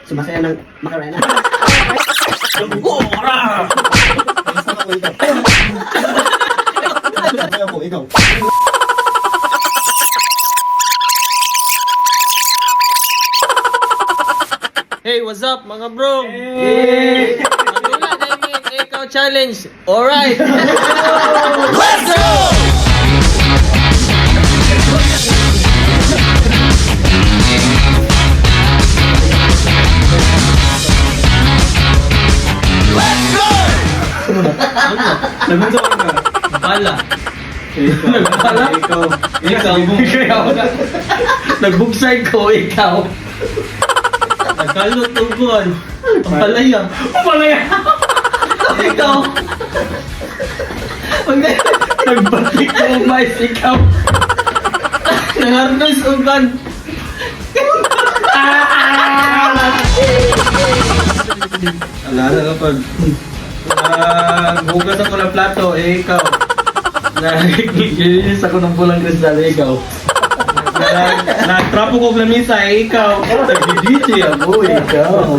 Sumasaya ng Macarena. Ikaw. Hey, what's up mga bro? Hey! Magula na yung ikaw challenge. Alright! Let's go! Nagunsa ka. Bala. Ikaw. Ikaw. Nagbugsay ko, ikaw. Nagkalot ang buwan. Ang palaya. Ikaw. Nagbalik ko ang mais, ikaw. Nangarnos ang kan. Alala na pag hugas ako ng plato, ikaw. Nagilinis ako ng pulang kristal, ikaw. Nagtrapo ko ng lamisa, ikaw. Nag-DJ ako, ikaw.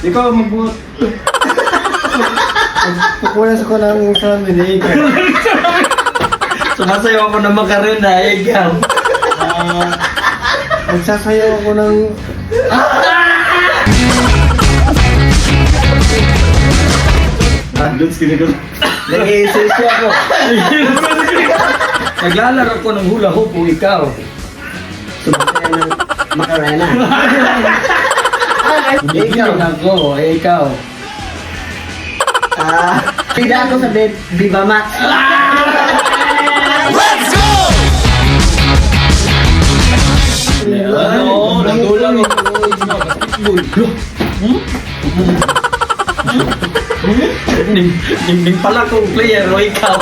Ikaw magbuhat. Pukulas ako ng family, ikaw. Sumasayaw ako ng Macarena, ikaw. Magsasayaw ako ng... Doon skinigol. Nag-i-exercise ako. Naglalaro ko ng hula hoop, ikaw. Sumasaya ng Macarena. Ikaw ako, ikaw. Pida ako sa Viva Max. Let's go! Ano? Nagdulang ako. Basketball. Ding pala kong player, o ikaw.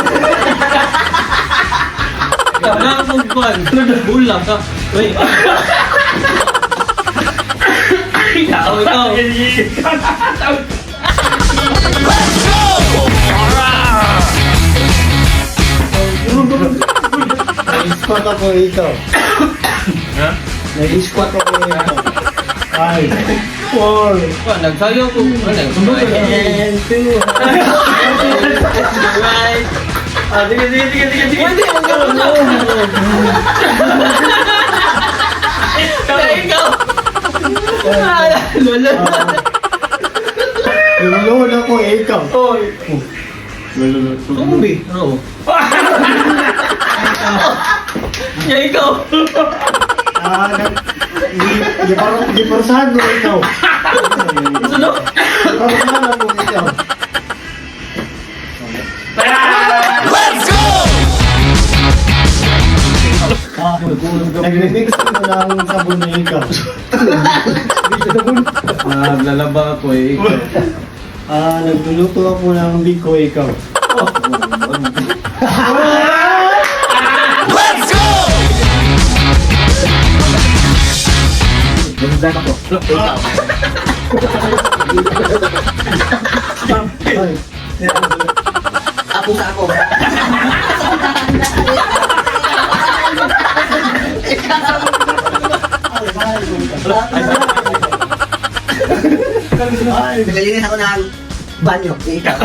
Kaya akong fan. Nagdula ka. Uy. Ikaw. Let's go! Nag-squat ako, ikaw. Ha? Nag-squat ako, ikaw. 5, 4, Nagsayo ko. and 2. Right. Sige. Pwede mong gano'n na. Ikaw. Lolo. Lolo ko, ikaw. Oy. Lolo. Tumbi. Oo. Ikaw. Di parusahan mo, ikaw. Sunod. Parusahan mo, ikaw. Let's go! Nag-remix ko ng sabon na ikaw. Lalaba ako, ikaw. Nagluluto ako ng biko, ikaw. Let's go! Nagdag ako. Ikaw. Ako sa ako. Naglilinis ako ng banyo. Ikaw.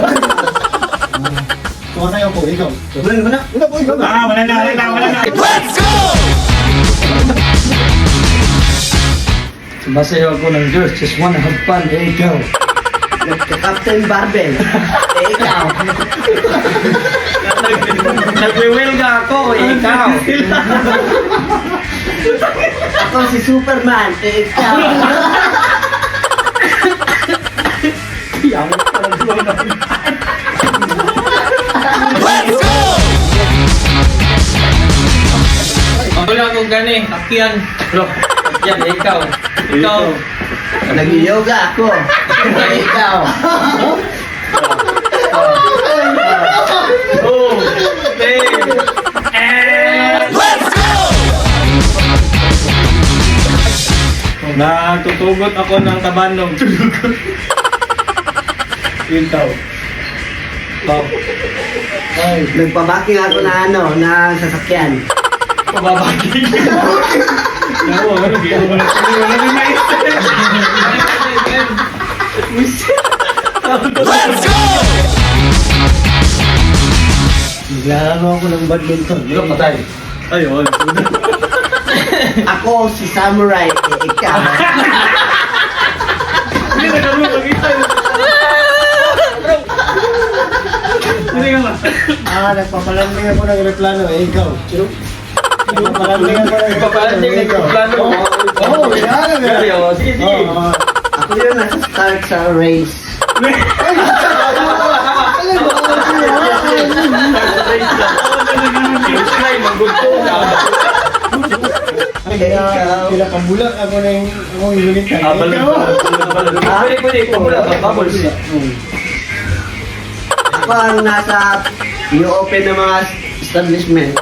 Sumasayaw ko, ikaw. Wala po, ikaw. Wala na. Let's go! Sumasayaw ako ng girls, just wanna have fun, ikaw. Captain Barbell. Ikaw. Nagwiwilga ako, ikaw. Ako si Superman. Ikaw. Let's go! Wala akong gani, akyan. Bro, yan, ikaw. Ikaw. Nag-yoga ako. Ikaw. Oh, babe. Let's go! Natutugot ako ng kabanong. Ikaw. Oh. Nagpabaking ako na na sasakyan. Pababagin. Ako, ano, di ako wala din maisip. Let's go! Naglalaro ako ng badminton. Ikaw patay. Ayun. Ako si Samurai, ikaw. Hindi na kami makita. Hindi ka ba? Nagpapalambing ako ng replano, ikaw. Nagpapalambing ako ng Papalanting na yung plano mo. Oo, yan. Sige, sige. Ako yun nasa start sa race. Pinakambulak ako na yung unit ka. Pwede, pabula ba? Bubbles. Ako ang nasa new open na mga establishment.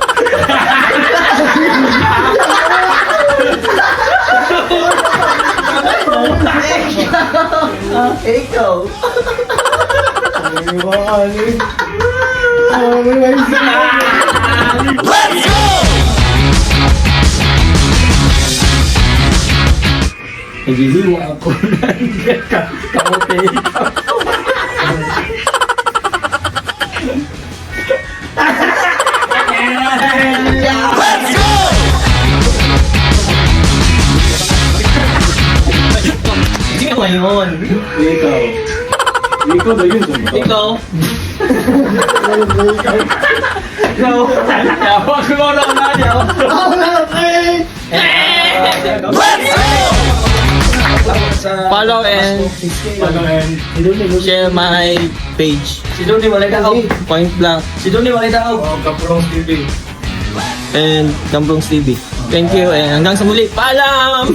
Ikaw. Let's go! Nagihiwa ako ng kamote. Let's go! Sige ngayon. Ikaw. Ikaw ba yun? Ikaw. Ikaw. Tawag mo na ako na niya. Let's go! Follow and share my page. Si Donnie walay tao. Point blank. Si Donnie walay tao. Kapurong TV. And Gambrong TV. Thank you and hanggang sa muli. Paalam!